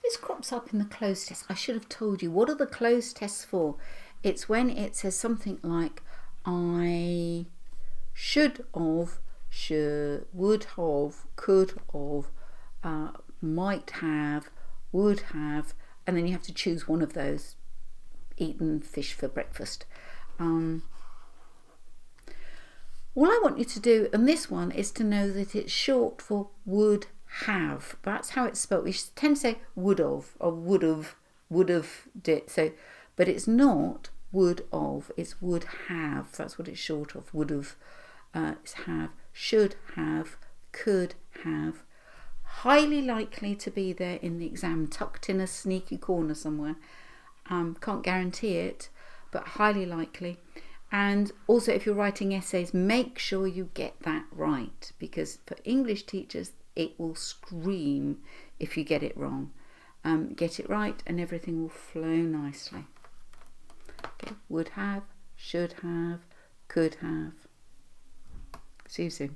This crops up in the closed test. I should have told you. What are the closed tests for? It's when it says something like, I should have, would have, could have, might have, would have, and then you have to choose one of those. Eaten fish for breakfast. All I want you to do on this one is to know that it's short for would have. That's how it's spelled. We tend to say would have or would have did. So, but it's not would of. It's would have. That's what it's short of. Would have. It's have. Should have. Could have. Highly likely to be there in the exam, tucked in a sneaky corner somewhere. Can't guarantee it, but highly likely. And also, if you're writing essays, make sure you get that right, because for English teachers, it will scream if you get it wrong. Get it right and everything will flow nicely. Okay. Would have, should have, could have. See you soon.